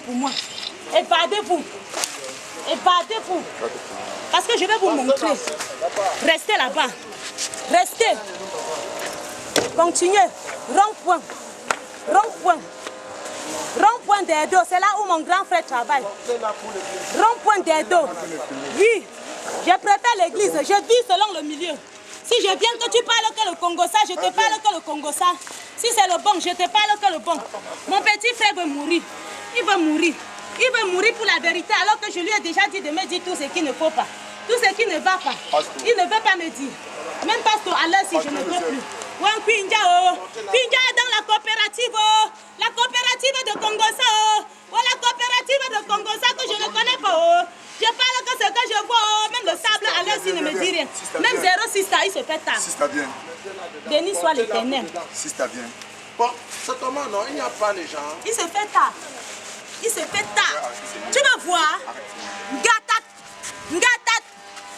pour moi. Évadez-vous. Évadez-vous. Parce que je vais vous montrer. Restez là-bas. Restez. Continuez. Rond-point. Rond-point. Rond-point des dos. C'est là où mon grand frère travaille. Rond-point des dos. Oui. Je préfère l'église. Je vis selon le milieu. Si je viens que tu parles que le Congo-ça, je te parle que le Congo-ça. Si c'est le bon, je te parle que le bon. Mon petit frère veut mourir. Il veut mourir. Il veut mourir pour la vérité alors que je lui ai déjà dit de me dire tout ce qu'il ne faut pas. Tout ce qui ne va pas. Il ne veut pas me dire. Même pasteur, à l'heure si je ne veux plus. Pinja dans la coopérative. La coopérative de Congo-ça. La coopérative de Congo-ça que je ne connais pas. Je parle que ce que je vois, même le sable à l'heure s'il ne me dit rien. Même 06, il se fait tard. Sista bien. Béni soit l'Éternel. Sista bien. Bon, c'est comment non? Il n'y a pas les gens. Il se fait tard. Il se fait tard. Tu me vois? Ngatat. Ngatat.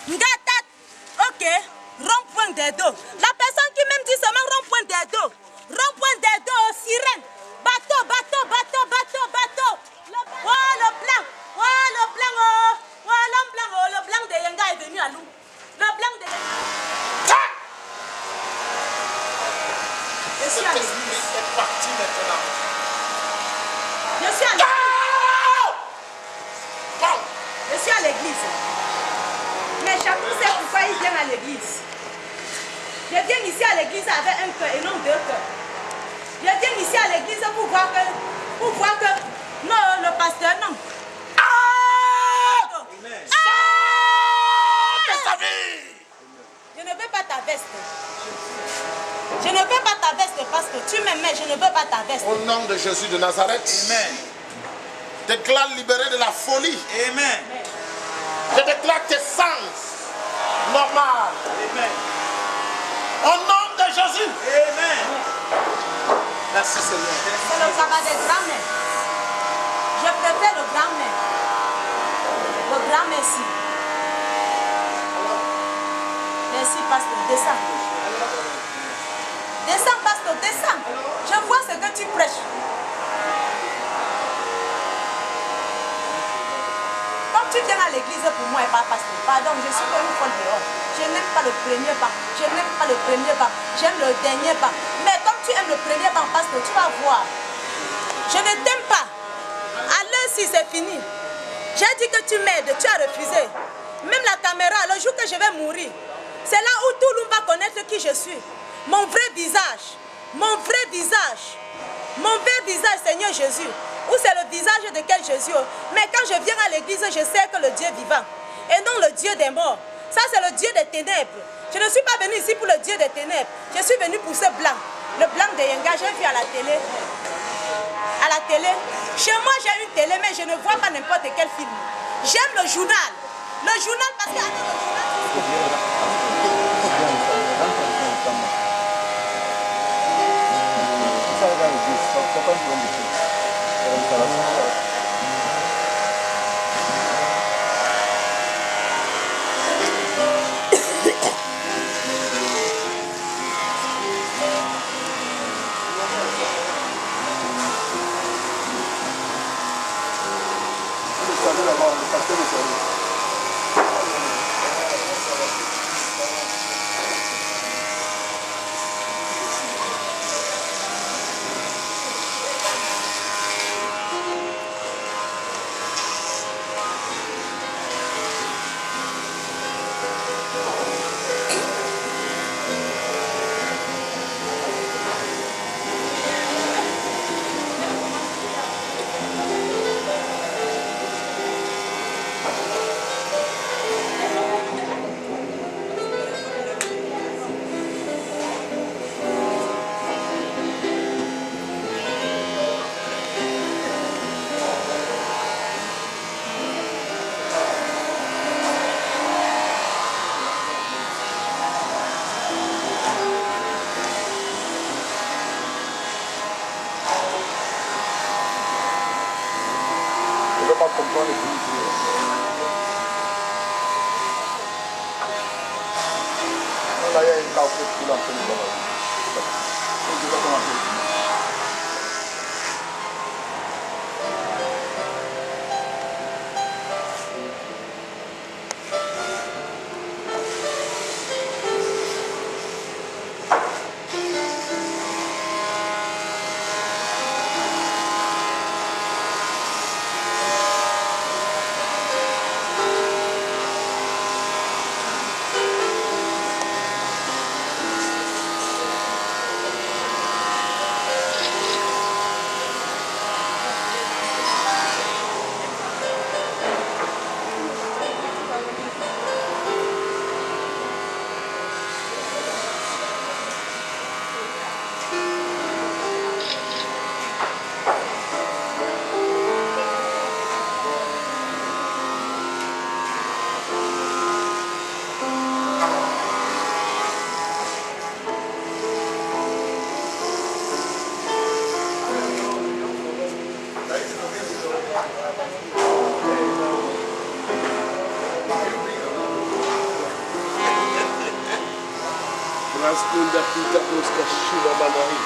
Ngatat. Ok. Rond-point des dos. La personne qui même dit seulement rond-point des dos. Rond-point des dos, sirène. Bateau, bateau, bateau, bateau, bateau. Oh, le blanc. Oh, le blanc, oh. Oh, l'homme blanc, oh. Le blanc de Yenga est venu à nous. Le blanc de Yenga. Je suis à l'église. est parti maintenant. Je suis à l'église. Je suis à l'église. Mais chacun sait pourquoi il vient à l'église. Je viens ici à l'église avec un cœur et non deux cœurs. Je viens ici à l'église pour voir que non, le pasteur, non. Je ne veux pas ta veste. Je ne veux pas ta veste parce que tu m'aimes, mais je ne veux pas ta veste. Au nom de Jésus de Nazareth, Amen. déclare libéré de la folie. Amen. Je déclare tes sens normal. Amen. Au nom de Jésus. Amen. Merci Seigneur. C'est le sabbat des grands-mères. Je préfère le grand-mère. Le grand merci. Merci, pasteur. Descends. Descends, pasteur, descends. Je vois ce que tu prêches. Comme tu viens à l'église pour moi et pas pasteur, pardon, je suis comme une folle dehors. Je n'aime pas le premier banc. Je n'aime pas le premier banc. J'aime le dernier banc. Mais comme tu aimes le premier banc, pasteur, tu vas voir. Je ne t'aime pas. À l'heure si c'est fini. J'ai dit que tu m'aides, tu as refusé. Même la caméra, le jour que je vais mourir, c'est là où tout le monde va connaître qui je suis. Mon vrai visage. Mon vrai visage. Mon vrai visage, Seigneur Jésus. Ou c'est le visage de quel Jésus? Mais quand je viens à l'église, je sais que le Dieu vivant. Et non le Dieu des morts. Ça, c'est le Dieu des ténèbres. Je ne suis pas venu ici pour le Dieu des ténèbres. Je suis venu pour ce blanc. Le blanc de Yenga, j'ai vu à la télé. À la télé. Chez moi, j'ai une télé, mais je ne vois pas n'importe quel film. J'aime le journal. Le journal, parce qu'avec le Maskunda Pita Boska Shiva Banari.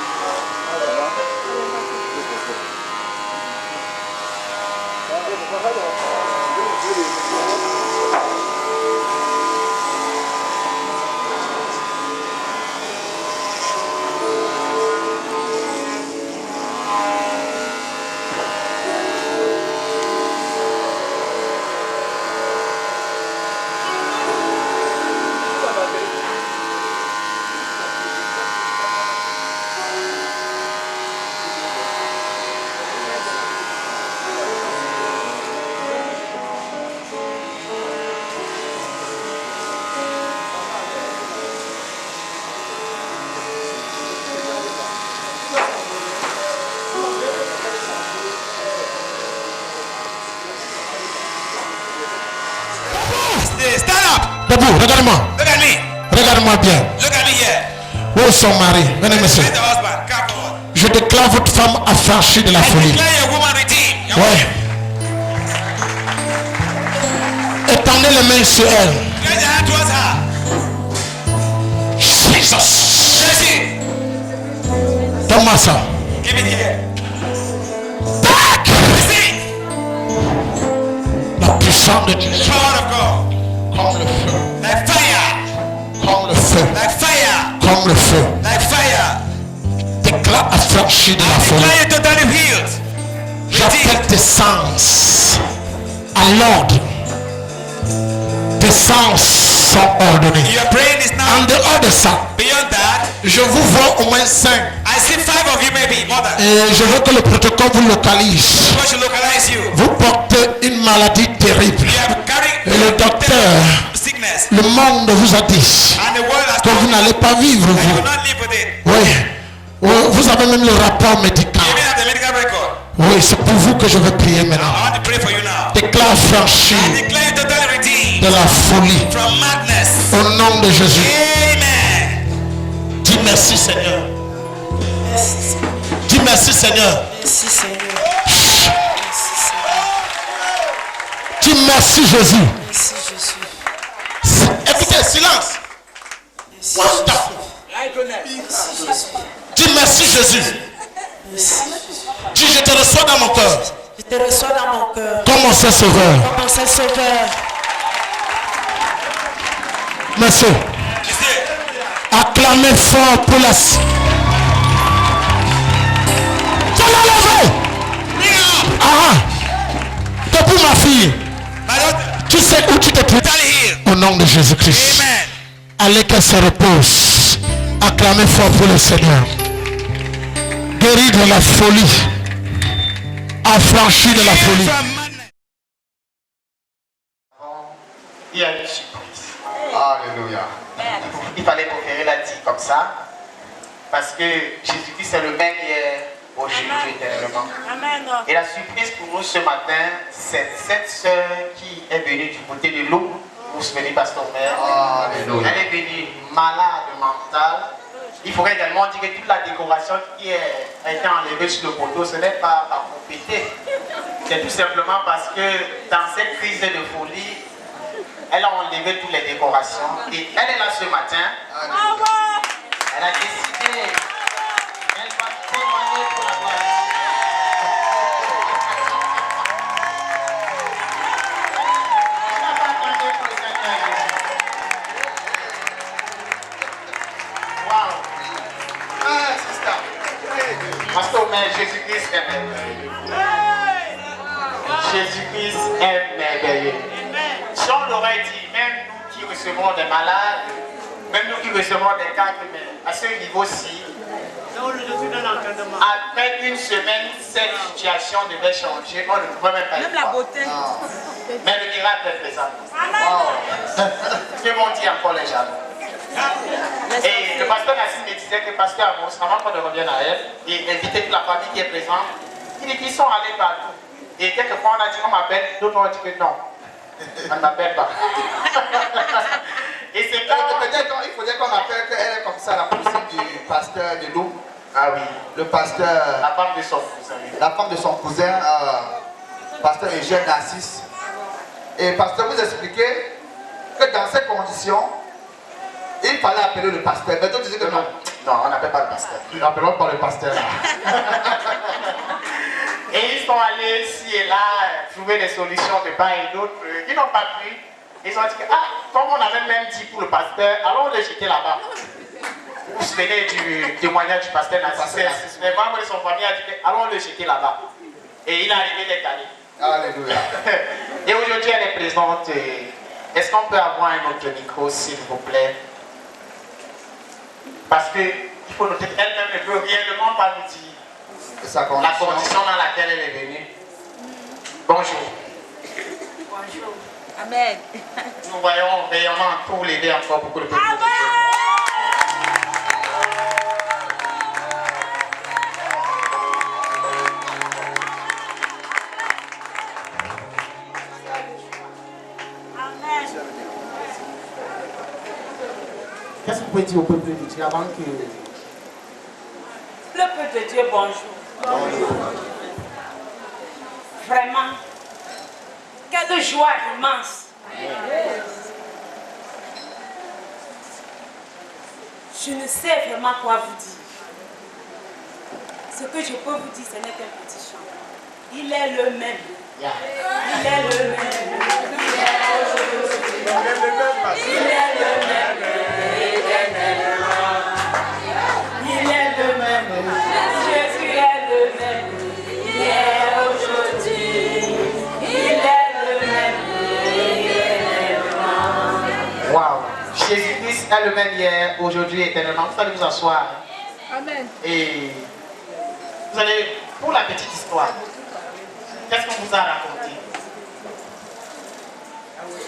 Stand up. Debout, regarde-moi. Look at me. Regarde-moi bien. Look at me here. Où est son mari? Venez, monsieur. Where's the husband? Come forward. Je déclare votre femme affranchie de la I folie. declare your woman redeemed. Ouais. Étendez les mains sur elle. Raise your hand towards her. Jesus. Jesse, Donne-moi ça. give it here. Tac. Receive. La puissance de Dieu. Power of God. Comme le feu. Like fire. Comme le feu. Like fire. Comme le feu. Like fire. Déclare affranchie de la folie. Declare you totally healed. J'appelle tes sens à l'ordre. Tes sens sont ordonnés. Your brain is now En dehors de ça, beyond that. je vous vois au moins 5. I see 5 of you, maybe more than. Et je veux que le protocole vous localise. God should localize you. Vous portez une maladie terrible. You have carried Et le docteur, sickness, le monde vous a dit and the world has que vous n'allez pas vivre, that you vous. will not live with it. Oui. Oui, vous avez même le rapport médical. You even have the medical record. Oui, c'est pour vous que je veux prier I maintenant. want to pray for you now. Déclare franchi I declare you totally redeemed de la folie. from madness. Au nom de Jésus. Amen. Dis merci Seigneur. Dis merci Seigneur. Merci Seigneur. Dis merci Jésus. Merci Jésus. Écoutez, silence. Wonderful. Dis merci Jésus. Dis je te reçois dans mon cœur. Je te reçois dans mon cœur. Comme mon Saint Sauveur. Comme mon Saint-Sauveur. Monsieur, You see, acclamez fort pour la... Tu l'as levé. Ah, depuis ma fille. my daughter, Tu sais où tu te trouves. totally healed. Au nom de Jésus-Christ. Amen. Allez qu'elle se repose. Acclamez fort pour le Seigneur. Guéri de la folie. Affranchi de la folie. From madness. Il y a une surprise. Alléluia. Il fallait proférer la dit comme ça. Parce que Jésus-Christ est le même hier, aujourd'hui, éternellement. Amen. Et la surprise pour nous ce matin, c'est cette sœur qui est venue du côté de l'eau. Vous vous souvenez, Pasteur Mère? Elle est venue malade mentale. Il faudrait également dire que toute la décoration qui a été enlevée sur le poteau, ce n'est pas pour péter. C'est tout simplement parce que dans cette crise de folie, elle a enlevé toutes les décorations. Et elle est là ce matin. Elle a décidé. Elle va témoigner pour la gloire. Elle n'a pas attendu pour le Seigneur. Wow. Ah, sister. Pasteur, mais Jésus-Christ est merveilleux. Jésus-Christ est merveilleux. Si on l'aurait dit, même nous qui recevons des malades, même nous qui recevons des cadres, mais à ce niveau-ci, après une semaine, cette situation devait changer. On ne pouvait même pas y Même la croire. beauté. Mais le miracle est présent. Que m'ont dit encore les gens? Et le pasteur Nassim me disait que pasteur Amos, avant qu'on ne revienne à elle, et inviter toute la famille qui est présente, il dit qu'ils sont allés partout. Et quelquefois on a dit on m'appelle, d'autres ont dit que non, on ne m'appelle pas. Et c'est quand Il faudrait qu'on appelle qu'elle est comme ça la cousine du pasteur de l'eau. Ah oui, Le pasteur, la femme de son cousin. la femme de son cousin, pasteur Eugène Narcisse. Et pasteur, vous expliquez que dans ces conditions, Il fallait appeler le pasteur. Mais toi, tu dis que non. Non, on n'appelle pas le pasteur. Appelons pas le pasteur là. Et ils sont allés ici et là trouver des solutions de part et d'autre. Ils n'ont pas pris. Ils ont dit que, comme on avait même dit pour le pasteur, alors on le jeter là-bas. Vous vous souvenez du témoignage du pasteur Nassissé. Les membres de son famille ont dit que, alors on le jeter là-bas. Et il est arrivé d'être allé. Alléluia. Et aujourd'hui, elle est présente. Est-ce qu'on peut avoir un autre micro, s'il vous plaît? Parce qu'il faut noter qu'elle-même ne peut réellement pas nous dire la condition dans laquelle elle est venue. Bonjour. Bonjour. Amen. Nous voyons réellement pour l'aider encore beaucoup de people. Qu'est-ce que vous pouvez dire au peuple de Dieu avant que... Le peuple de Dieu, bonjour. Bonjour. Vraiment, quelle joie immense. Je ne sais vraiment quoi vous dire. Ce que je peux vous dire, ce n'est qu'un petit chant. Il est le même. Yeah. Il est le même. Il est le même. Il est le même. Jésus est le même. Hier, aujourd'hui. Il est le même. Waouh. Jésus-Christ est le même hier, aujourd'hui, éternellement. Vous allez vous asseoir. Amen. Et vous allez, pour la petite histoire, qu'est-ce qu'on vous a raconté?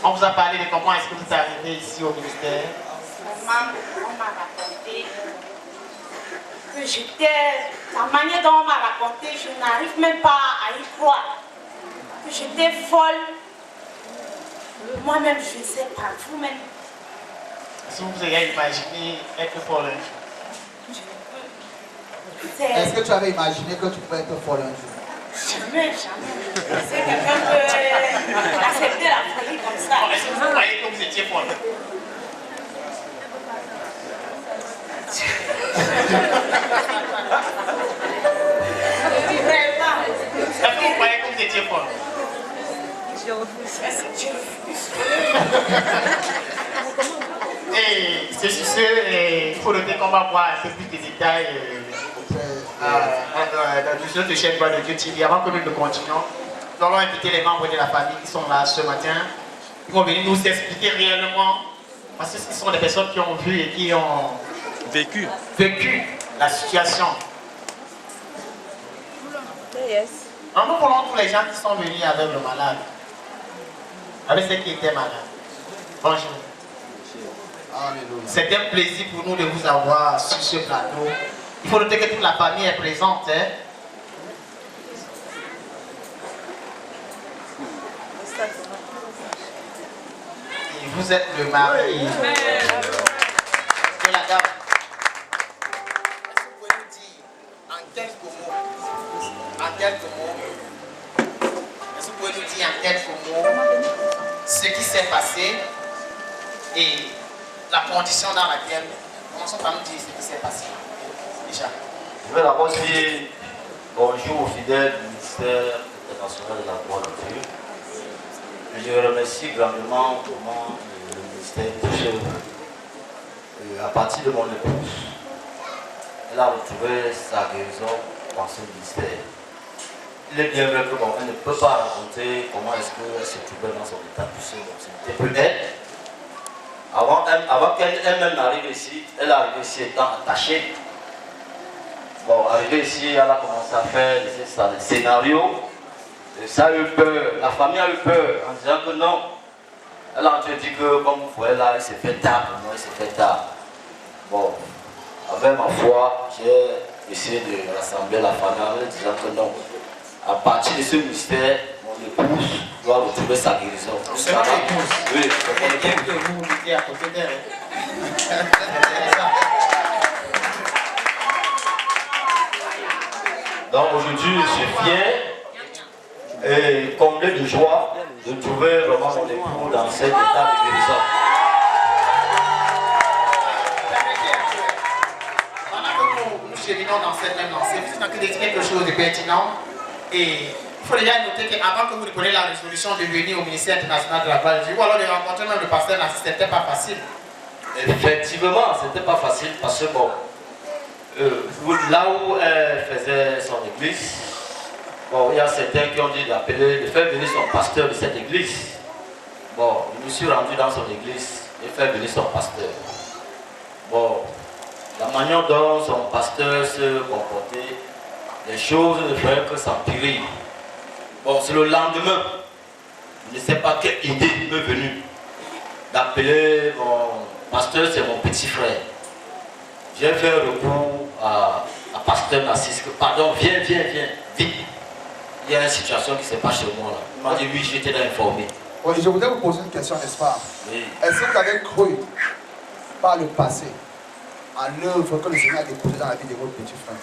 On vous a parlé de comment est-ce que vous êtes arrivé ici au ministère. On m'a raconté que j'étais, la manière dont on m'a raconté, je n'arrive même pas à y croire. Que j'étais folle. Moi-même, je ne sais pas, vous-même. Si vous avez imaginé être folle, est-ce que tu avais imaginé que tu pouvais être folle un jour? Jamais, jamais. C'est quelqu'un peut accepter la folie comme ça. est-ce que vous croyez que vous étiez folle? Est-ce que vous croyez que vous étiez folle? Je refuse. Et c'est sur ce, il faut noter qu'on va voir un peu plus de détails dans le chef de Dieu TV. Avant que nous ne continuions, nous allons inviter les membres de la famille qui sont là ce matin. Ils vont venir nous expliquer réellement, parce que ce sont des personnes qui ont vu et qui ont vécu la situation. Alors nous voulons tous les gens qui sont venus avec le malade, avec ceux qui étaient malades. Bonjour. C'est un plaisir pour nous de vous avoir sur ce plateau. Il faut noter que toute la famille est présente. Hein? Et vous êtes le mari de la dame. Est-ce que vous pouvez nous dire en quelques mots, est-ce que vous pouvez nous dire en quelques mots ce qui s'est passé et la condition dans laquelle, commençons par nous dire ce qui s'est passé. Déjà. Je vais d'abord dire bonjour aux fidèles du ministère international de la Croix de Dieu. Je remercie grandement comment le ministère touche à partir de mon épouse. Elle a retrouvé sa guérison dans ce ministère. Il est bien vrai qu'elle ne peut pas raconter comment est-ce qu'elle se trouvait dans son état poussé. Donc c'était peu d'aide. Avant qu'elle-même n'arrive ici, elle est arrivée ici étant attachée. Bon, arrivée ici, elle a commencé à faire des scénarios. Et ça a eu peur, la famille a eu peur en disant que non. Elle a dit que, comme vous voyez là, il s'est fait tard pour moi, il s'est fait tard. Bon, avec ma foi, j'ai essayé de rassembler la famille en disant que non. À partir de ce mystère, mon épouse doit retrouver sa guérison. C'est votre épouse? Oui. C'est bien que vous mettez à côté d'elle. Donc aujourd'hui, je suis fier et comblé de joie de trouver vraiment mon époux dans cet état de guérison. cheminons dans cette même lancée, vous êtes en train de dire quelque chose de pertinent. Et il faut déjà noter qu'avant que vous ne preniez la résolution de venir au ministère international de la gloire de Dieu, ou alors de rencontrer même le pasteur Narcisse, c'était pas facile. Effectivement, c'était pas facile parce que bon, là où elle faisait son église, bon, il y a certains qui ont dit d'appeler, de faire venir son pasteur de cette église. Bon, je me suis rendu dans son église et faire venir son pasteur. Bon, la manière dont son pasteur se comportait, les choses ne faisaient que s'empirer. Bon, c'est le lendemain, je ne sais pas quelle idée m'est venue d'appeler mon pasteur, c'est mon petit frère. J'ai fait recours à pasteur Narcisse, pardon, viens, vite. Il y a une situation qui se passe chez moi là. Il m'a dit oui, j'étais informé. Oui, je voudrais vous poser une question, n'est-ce pas? Oui. Est-ce que vous avez cru par le passé à l'œuvre que le Seigneur a déposée dans la vie de votre petit frère?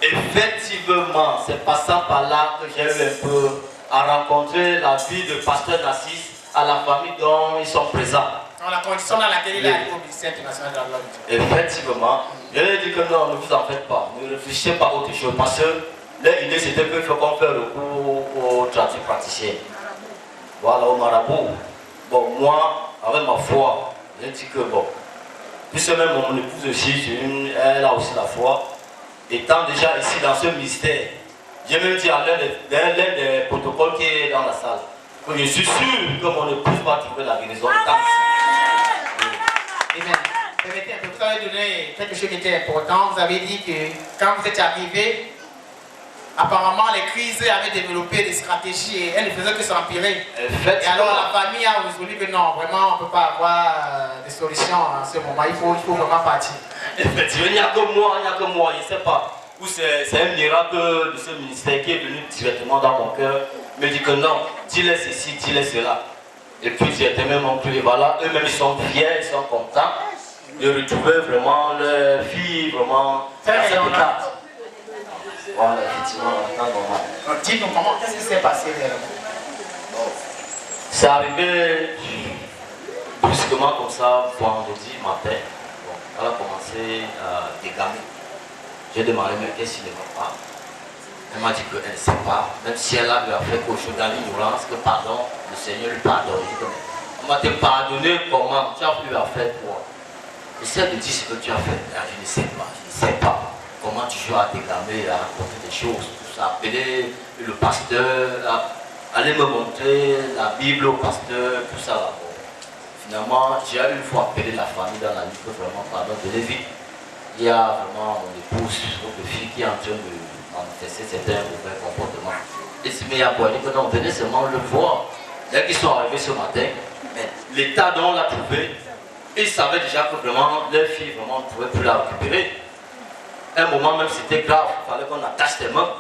Effectivement, c'est passant par là que j'ai eu un peu à rencontrer la vie de pasteur Narcisse à la famille dont ils sont présents. Dans la condition dans laquelle il est arrivé au ministère international de la gloire de Dieu. Effectivement, je lui ai dit que non, ne vous en faites pas, ne réfléchissez pas à autre chose, parce que l'idée c'était qu'il faut qu'on fasse recours aux tradipraticiens. Voilà, au marabout. Bon, moi, avec ma foi, j'ai dit que bon, puisque même mon épouse aussi, elle a aussi la foi, étant déjà ici dans ce ministère, j'ai même dit à l'un des protocoles qui est dans la salle, que je suis sûr que mon épouse va trouver la guérison étant ici. Eh bien, permettez un peu, vous avez donné quelque chose qui était important. Vous avez dit que quand vous êtes arrivé, apparemment les crises avaient développé des stratégies et elles ne faisaient que s'empirer. Et alors la famille a résolu que non, vraiment on ne peut pas avoir des solutions en ce moment, il faut vraiment partir. Effectivement, il n'y a que moi, je ne sais pas. Ou c'est un miracle de ce ministère qui est venu directement dans mon cœur, me dit que non, dis-les ceci, dis-les cela. Et puis j'étais même en plus, et voilà, eux-mêmes ils sont fiers, ils sont contents de retrouver vraiment leur fille, vraiment dans cette étape. Voilà, effectivement, Dis-nous comment, qu'est-ce qui s'est passé réellement? C'est arrivé brusquement comme ça, vendredi matin. Bon, elle a commencé à dégamer. J'ai demandé, mais qu'est-ce qu'il ne va pas? Elle m'a dit qu'elle ne sait pas, même si elle a fait quelque chose dans l'ignorance, que pardon, le Seigneur lui pardonne. On m'a te pardonné comment? Tu as pu la faire quoi? Essaie de dire ce que tu as fait. Je ne sais pas. Comment tu joues à dégamer, à raconter des choses, tout ça. Appeler le pasteur, aller me montrer la Bible au pasteur, tout ça là. Bon. Finalement, j'ai une fois appelé la famille dans la vie que vraiment, pardon, de Lévi. Il y a vraiment mon épouse, votre fille qui est en train de manifester certains mauvais comportements. Et c'est mais il y a quoi? Il dit que non, venez seulement le voir. Dès qu'ils sont arrivés ce matin, l'état dont on l'a trouvé, ils savaient déjà que vraiment leur fille vraiment ne pouvait plus la récupérer. À un moment même c'était grave, il fallait qu'on attache ses mains.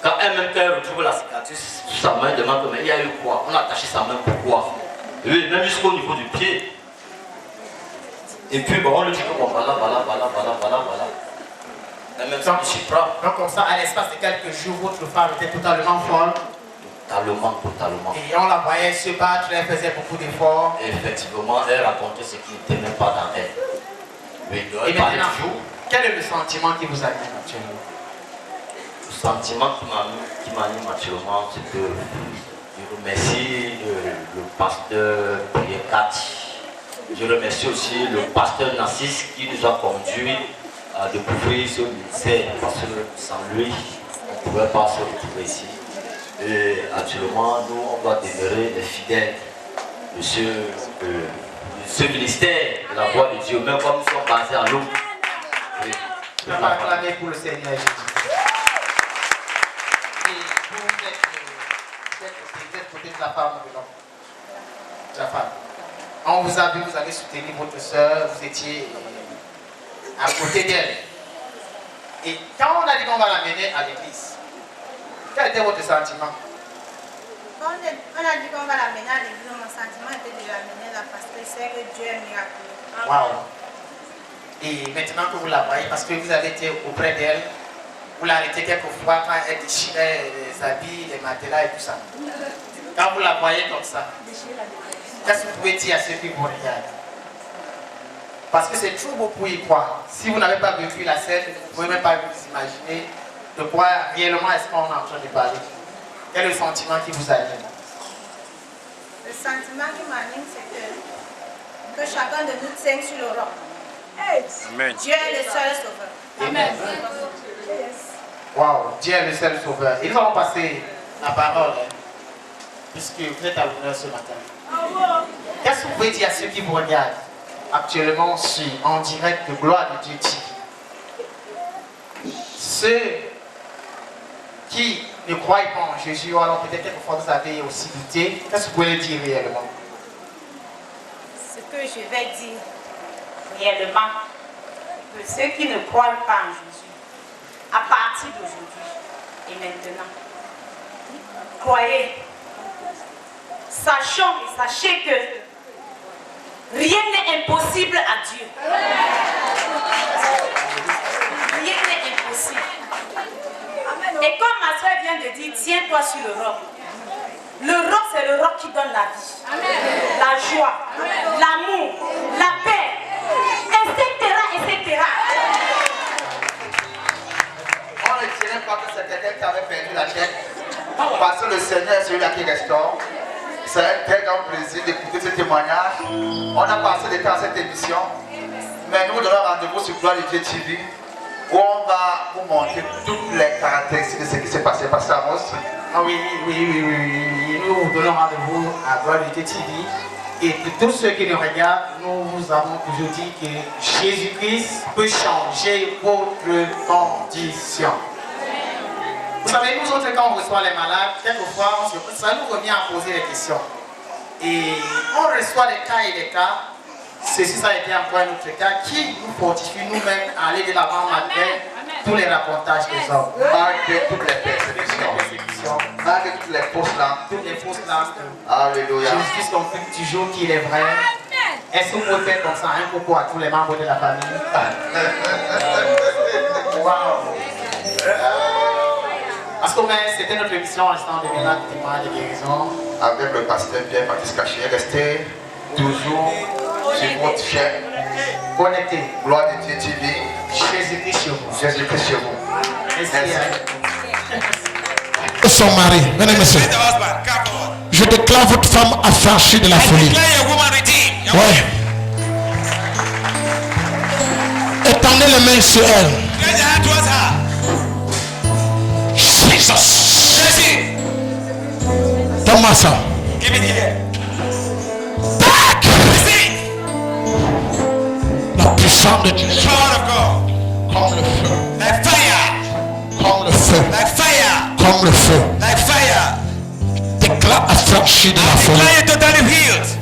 Quand elle-même retrouve la cicatrice sur sa main, elle demande mais il y a eu quoi? On a attaché sa main pourquoi? Oui, même jusqu'au niveau du pied. Et puis bon, on lui dit que bon, voilà. Et même ça, je suis prêt. Donc comme ça, à l'espace de quelques jours, votre femme était totalement folle. Totalement. Et on la voyait se battre, elle faisait beaucoup d'efforts. Effectivement, elle racontait ce qui n'était même pas dans elle. Oui, et maintenant, quel est le sentiment qui vous anime actuellement? Le sentiment qui m'anime actuellement, c'est que je remercie le pasteur Pierre. Je remercie aussi le pasteur Narcisse qui nous a conduits à découvrir ce ministère, parce que sans lui, on ne pouvait pas se retrouver ici. Et actuellement, nous, on doit demeurer les fidèles de ce ministère de la voix de Dieu, même comme nous sommes basés à l'eau. On va acclamer pour le Seigneur Jésus. Et vous êtes côté de la femme ou de l'homme? De la femme. On vous a vu, vous avez soutenu votre soeur, vous étiez à côté d'elle. Et quand on a dit qu'on va l'amener à l'église, quel était votre sentiment? Quand on a dit qu'on va l'amener à l'église, mon sentiment était de l'amener là parce que c'est que Dieu est miraculeux. Waouh! Et maintenant que vous la voyez, parce que vous avez été auprès d'elle, vous l'arrêtez quelquefois quand elle déchirait les habits, les matelas et tout ça. Quand vous la voyez comme ça, qu'est-ce que vous pouvez dire à ceux qui vous regardent? Parce que c'est trop beau pour y croire. Si vous n'avez pas vécu la scène, vous ne pouvez même pas vous imaginer de quoi réellement est-ce qu'on est en train de parler. Quel est le sentiment qui vous anime? Le sentiment qui m'anime, c'est que chacun de nous tient sur le roc. Amen. Dieu est le seul sauveur. Amen. Waouh, Dieu est le seul sauveur. Et nous allons passer la parole, puisque vous êtes à l'honneur ce matin. Qu'est-ce que vous pouvez dire à ceux qui vous regardent actuellement en direct de Gloire de Dieu TV? Ceux qui ne croient pas en Jésus, ou alors peut-être quelquefois vous avez aussi douté, qu'est-ce que vous pouvez dire réellement? Ce que je vais dire réellement, que ceux qui ne croient pas en Jésus, à partir d'aujourd'hui et maintenant, croyez, sachons et sachez que rien n'est impossible à Dieu. Rien n'est impossible. Et comme ma soeur vient de dire, tiens-toi sur le roc. Le roc, c'est le roc qui donne la vie, la joie, l'amour, la paix, etc., etc. On ne dirait pas que c'est quelqu'un qui avait perdu la tête, parce que le Seigneur est celui-là qui restaure. C'est un très grand plaisir d'écouter ce témoignage. On a passé des temps à cette émission, mais nous donnons rendez-vous sur Gloire de Dieu TV, où on va vous montrer toutes les caractéristiques de ce qui s'est passé. Pasteur Amos. Ah oui. Nous vous donnons rendez-vous à Gloire de Dieu TV. Et pour tous ceux qui nous regardent, nous vous avons toujours dit que Jésus-Christ peut changer votre condition. Vous savez, nous autres, quand on reçoit les malades, quelquefois, ça nous revient à poser des questions. Et on reçoit des cas et des cas. Ceci, ça a été encore un autre cas qui nous fortifie nous-mêmes à aller de l'avant malgré tous les racontages des hommes. Malgré toutes les persécutions, malgré toutes les fausses langues. Toutes les fausses langues. Alléluia. Jésus-Christ confirme toujours qu'il est vrai. Est-ce que vous pouvez faire comme ça un coucou à tous les membres de la famille? Wow. Parce que c'était notre émission en instant de Ménage, témoignage de guérison. Avec le pasteur Pierre-Baptiste Caché, restez toujours sur votre chaîne. Connecté. Gloire de Dieu TV. Jésus-Christ chez vous. Jésus-Christ chez vous. Et son mari, mesdames et messieurs, je déclare votre femme affranchie de la folie. Ouais. Étendez les mains sur elle. Jesus. Donne-moi ça. Back. La puissance de Dieu. Comme le feu. Like fire. Comme le feu. Like fire. Comme le feu. Like fire. Déclare affranchi de la folie. Declare totally healed.